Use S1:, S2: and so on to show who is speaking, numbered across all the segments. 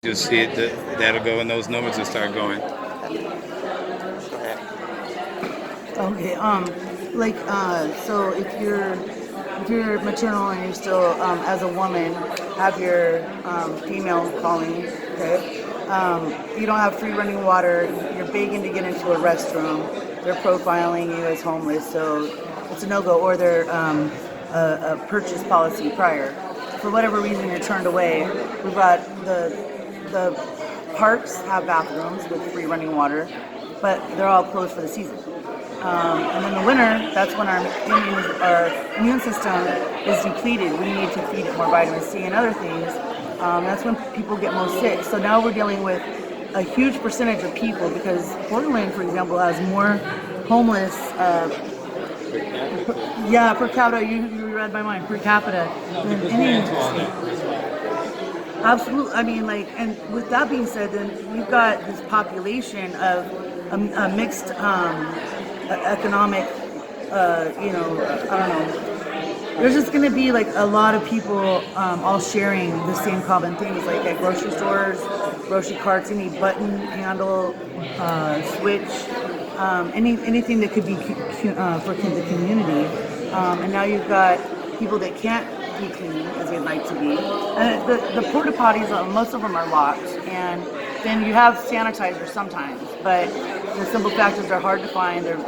S1: You'll see it that'll go, and those numbers will start going.
S2: Okay. So if you're maternal and you still, as a woman, have your female calling, okay? You don't have free running water. You're begging to get into a restroom. They're profiling you as homeless, so it's a no-go. Or they're a purchase policy prior. For whatever reason, you're turned away. We've got the parks have bathrooms with free running water, but they're all closed for the season. And in the winter, that's when our immune system is depleted. We need to feed it more vitamin C and other things. That's when people get most sick. So now we're dealing with a huge percentage of people because Portland, for example, has more homeless. Per capita. You read my mind. Per capita than any state. Absolutely. I mean, and with that being said, then we've got this population of a mixed economic, I don't know. There's just going to be like a lot of people all sharing the same common things, like at grocery stores, grocery carts, any button, handle, switch, anything that could be for the community. And now you've got people that can't be clean as they'd like to be. And the porta potties, most of them are locked, and then you have sanitizer sometimes, but the simple fact is they're hard to find. They're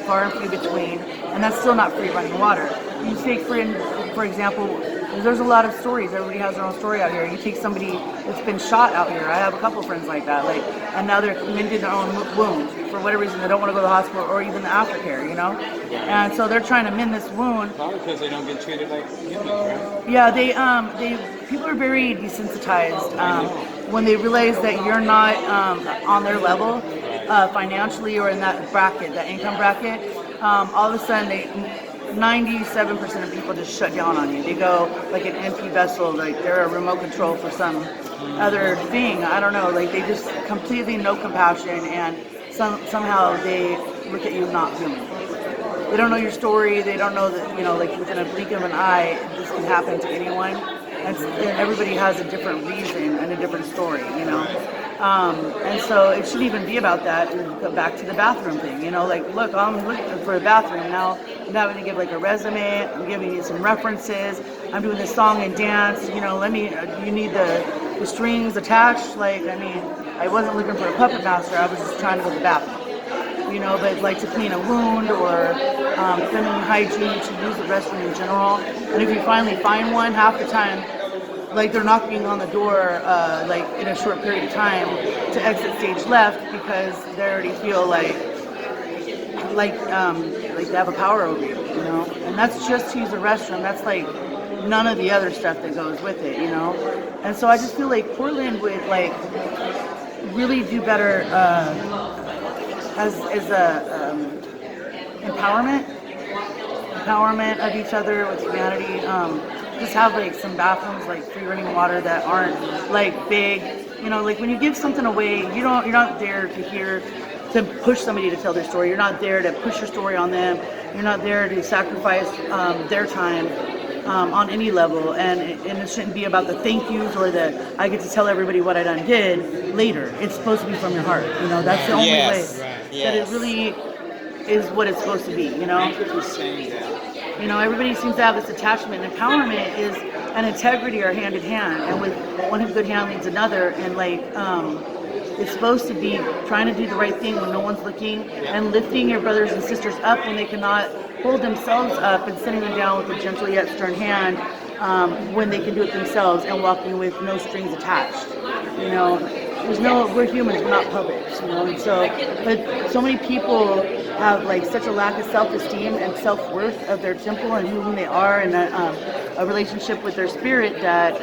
S2: far and few between, and that's still not free running water. You take for example, there's a lot of stories. Everybody has their own story out here. You take somebody that's been shot out here. I have a couple friends like that, and now they're mending their own wound for whatever reason. They don't want to go to the hospital or even the aftercare, and so they're trying to mend this wound.
S1: Probably because they don't get treated like humans, right?
S2: Yeah, people are very desensitized when they realize that you're not on their level financially or in that bracket, that income bracket. All of a sudden, 97% of people just shut down on you. They go like an empty vessel, like they're a remote control for some other thing. I don't know. Like they just completely no compassion, and somehow they look at you not human. They don't know your story. They don't know that, like within a blink of an eye, this can happen to anyone. And everybody has a different reason and a different story. And so it shouldn't even be about that. Go back to the bathroom thing, look, I'm looking for a bathroom now. I'm having to give like a resume. I'm giving you some references. I'm doing this song and dance. You need the strings attached. I wasn't looking for a puppet master. I was just trying to go to the bathroom. But like to clean a wound or feminine hygiene, to use the restroom in general. And if you finally find one, half the time, like they're knocking on the door, in a short period of time to exit stage left because they already feel like they have a power over you, And that's just to use the restroom. That's like none of the other stuff that goes with it, And so I just feel like Portland would really do better. As a empowerment of each other with humanity. Just have some bathrooms free running water that aren't big. When you give something away, you're not there to push somebody to tell their story. You're not there to push your story on them. You're not there to sacrifice their time on any level, and it shouldn't be about the thank yous or the I get to tell everybody what I done did later. It's supposed to be from your heart. That's the only way that it really is what it's supposed to be.
S1: Thank you for saying that.
S2: Everybody seems to have this attachment. Empowerment is and integrity are hand in hand, and with one good hand leads another, and it's supposed to be trying to do the right thing when no one's looking, and lifting your brothers and sisters up when they cannot hold themselves up, and sitting them down with a gentle yet stern hand when they can do it themselves, and walking with no strings attached. We're humans, we're not puppets, and but so many people have such a lack of self-esteem and self-worth of their temple and who they are, and a relationship with their spirit that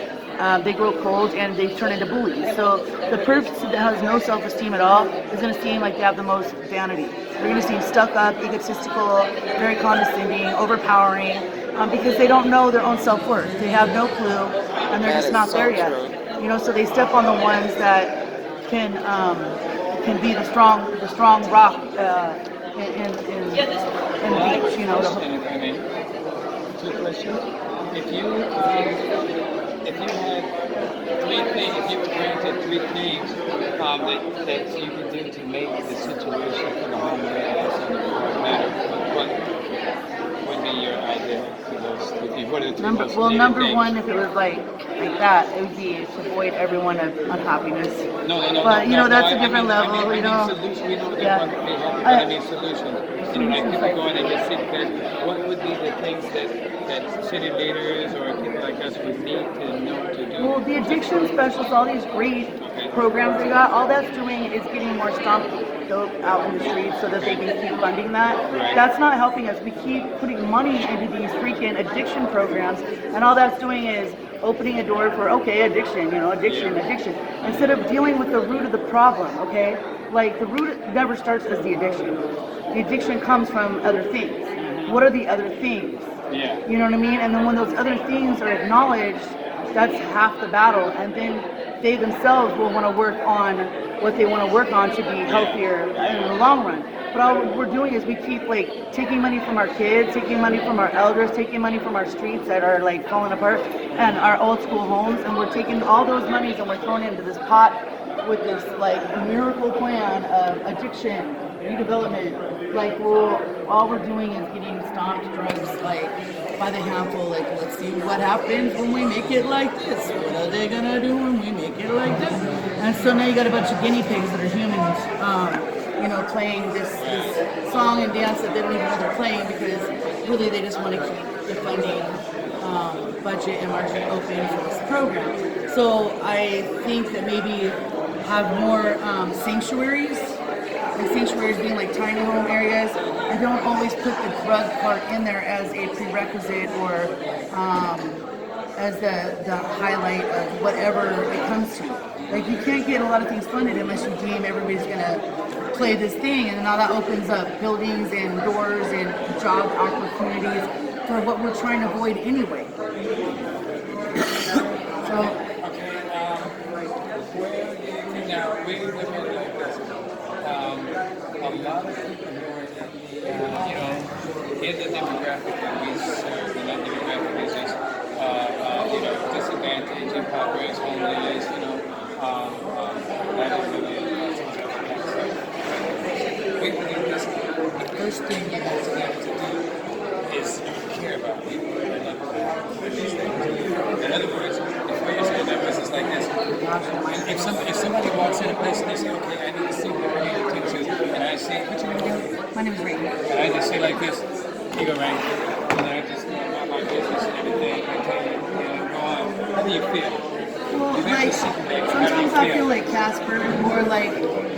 S2: they grow cold and they turn into bullies. So the person that has no self-esteem at all is going to seem like they have the most vanity. They're going to seem stuck up, egotistical, very condescending, overpowering, because they don't know their own self-worth. They have no clue, and they're just not there yet. So they step on the ones that can be the strong rock in the beach.
S1: Two questions. If you had if you were granted three things that you could do to make the situation for the homeless and the poor better, what would be your idea for those three? What are the three most needed
S2: Number
S1: things?
S2: one, if it was like that, it would be to avoid everyone of unhappiness.
S1: No.
S2: But you know, that's a
S1: I
S2: different
S1: mean,
S2: level.
S1: I
S2: you
S1: mean
S2: know.
S1: solutions. We know they
S2: Yeah.
S1: want to be happy, but
S2: I-
S1: I mean solutions. You know, like people going and get sick. What would be the things that city leaders or people like us would need to know to do?
S2: Well, the addiction specialists, all these great programs they got, all that's doing is getting more stomp dope out in the streets so that they can keep funding that.
S1: Right.
S2: That's not helping us. We keep putting money into these freaking addiction programs, and all that's doing is opening a door for, okay, addiction, addiction, instead of dealing with the root of the problem, okay? Like, the root never starts as the addiction. The addiction comes from other things. What are the other things?
S1: Yeah.
S2: You know what I mean? And then when those other things are acknowledged, that's half the battle. And then they themselves will want to work on what they want to work on to be healthier in the long run. But all we're doing is we keep like taking money from our kids, taking money from our elders, taking money from our streets that are like falling apart and our old school homes, and we're taking all those monies and we're throwing into this pot with this like miracle plan of addiction, redevelopment. Like all we're doing is getting stomped drugs like by the handful. Like, let's see what happens when we make it like this. What are they gonna do when we make it like this? And so now you got a bunch of guinea pigs that are humans, playing this song and dance that they don't even know they're playing because really they just want to keep the funding budget and margin open for this program. So I think that maybe have more sanctuaries. And sanctuaries being like tiny home areas. I don't always put the drug part in there as a prerequisite or as the highlight of whatever it comes to. Like, you can't get a lot of things funded unless you deem everybody's gonna play this thing, and now that opens up buildings and doors and job opportunities for what we're trying to avoid anyway. So.
S1: Now, we live in like this. A lot of people who are, in the demographic that we serve, and that demographic is just, disadvantaged, impoverished, homeless, that is really we believe this. The first thing you have to learn to do is care about people. In other words, before you say that business like this, if somebody walks in a place and they say, okay, I need to see what I need to teach you, and I say, what's your name again?
S2: My name is Ray.
S1: And I just say like this, you go right, and I just go about my business and everything, I tell you, go on. How do you feel?
S2: Well, like, sometimes I feel like Casper, or like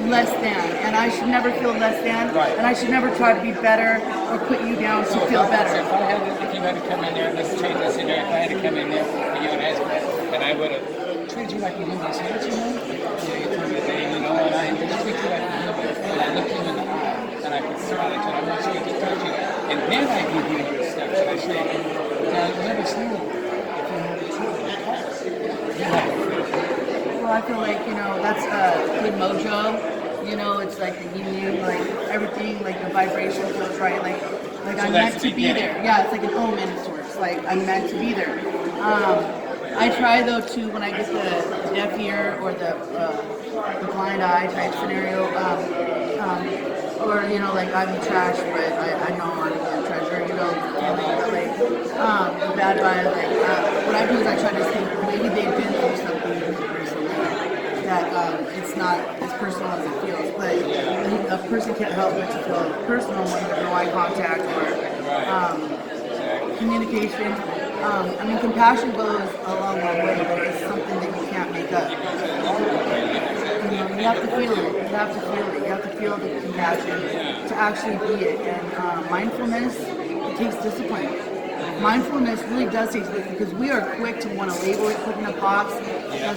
S2: less than, and I should never feel less than,
S1: Right.
S2: and I should never try to be better or put you down to feel better.
S1: If you had to come in there, let's change this in there, if I had to come in there and you would ask me, and I would have treated you like a human, I said, what you know? Yeah, you told me your name, and I would treat you like a human, and I look you in the eye, and I can smile at you, and I'm not scared to touch you, and then I give you your steps, and I say, now, let us know if you have a choice. You have a
S2: Well, I feel like, that's good mojo. It's like the union, like everything, like the vibration feels right. Like I'm meant to be there. Yeah, it's like an omen of sorts. Like I'm meant to be there. I try though to when I get the deaf ear or the blind eye type scenario, or like I'm trash, but I know I'm a treasure. The bad vibe. Like what I do is I try to think maybe they've been through something recently that it's not as personal as it feels, but a person can't help but to feel personal when there's no eye contact or communication. Compassion goes a long way, but it's something that you can't make up. You have to feel it. You have to feel it. You have to feel the compassion to actually be it. And mindfulness, it takes discipline. Mindfulness really does take discipline because we are quick to want to label it, put it in a box,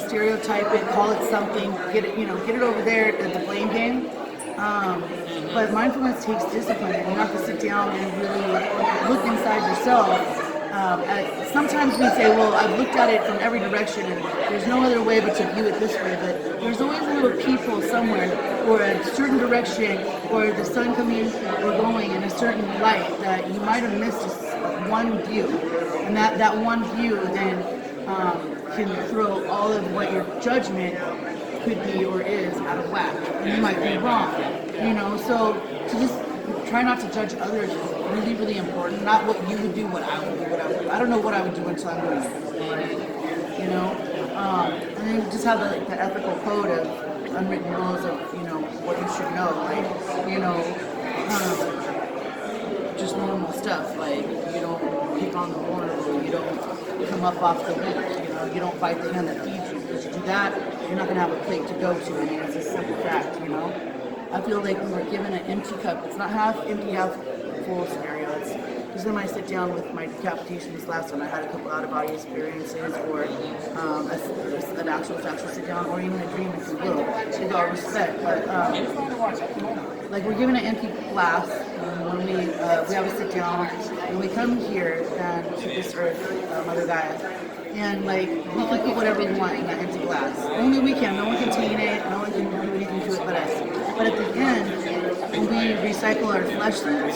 S2: stereotype it, call it something, get it over there at the blame game. But mindfulness takes discipline, and you have to sit down and really look inside yourself. Sometimes we say, well, I've looked at it from every direction and there's no other way but to view it this way, but there's always a little peephole somewhere or a certain direction or the sun coming or going in a certain light that you might have missed just one view. And that one view then can throw all of what your judgment could be or is out of whack. And you might be wrong, you know? So to just try not to judge others is really, really important. Not what you would do, what I would do, what I would do. I don't know what I would do until I'm doing it, you know? And then you just have the ethical code of unwritten rules of, you know, what you should know, like, you know, just normal stuff, like you don't pick on the vulnerable, you don't come up off the weak, you know, you don't bite the hand that feeds you. Because you do that, you're not gonna have a plate to go to. I mean, it's a simple fact, you know. I feel like we were given an empty cup. It's not half empty, half full scenario. It's just when I sit down with my decapitation this last one, I had a couple out of body experiences, or an actual factual sit down, or even a dream, if you will, with all respect. But like we're given an empty glass when we have a sit down, when we come here and to this earth, Mother Gaia, and like we can put whatever we want in that empty glass. Only we can. No one can taint it. No one can do anything to it but us. But at the end, when we recycle our fleshlings,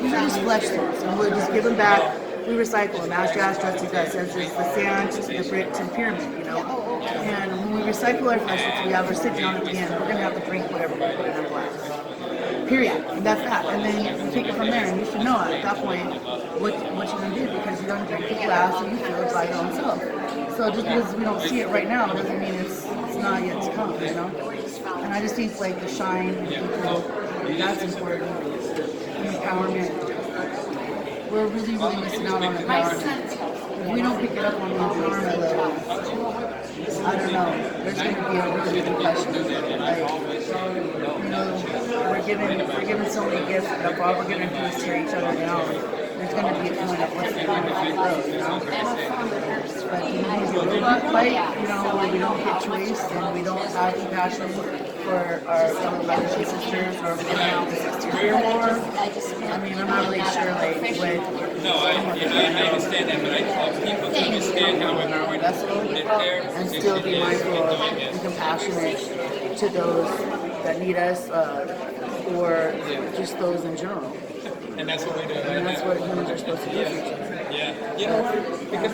S2: these are just fleshlings, and we'll just give them back. We recycle them. Master Astro does, as is the sand, the bricks, and pyramid, you know. And when we recycle our fleshlings, we have our sit down at the end. We're gonna have to drink whatever we put in our glass. Period. And that's that. And then you take it from there, and you should know at that point what you're gonna do, because you don't drink the glass and you feel it by your own self. So just because we don't see it right now doesn't mean it's not yet to come, you know. And I just think like the shine, that's important. And empowerment. We're really, really missing out on empowerment. If we don't pick it up on the empowerment level, I don't know. There's going to be a really big question. Like, you know, we're given so many gifts, but if all we're going to do is tear each other down, there's going to be a point of what's the point of the growth, you know? But in the robot fight, you know, where we don't get choice and we don't have compassion for our fellow brothers and sisters, or we're out this exterior war. I mean, I'm not really sure, like, what.
S1: No, I understand that, but I tell people to understand how we're there
S2: and still be mindful of and compassionate to those that need us, or just those in general.
S1: And that's what we do.
S2: And that's what humans are supposed to do for each other.
S1: Yeah. You know what? Because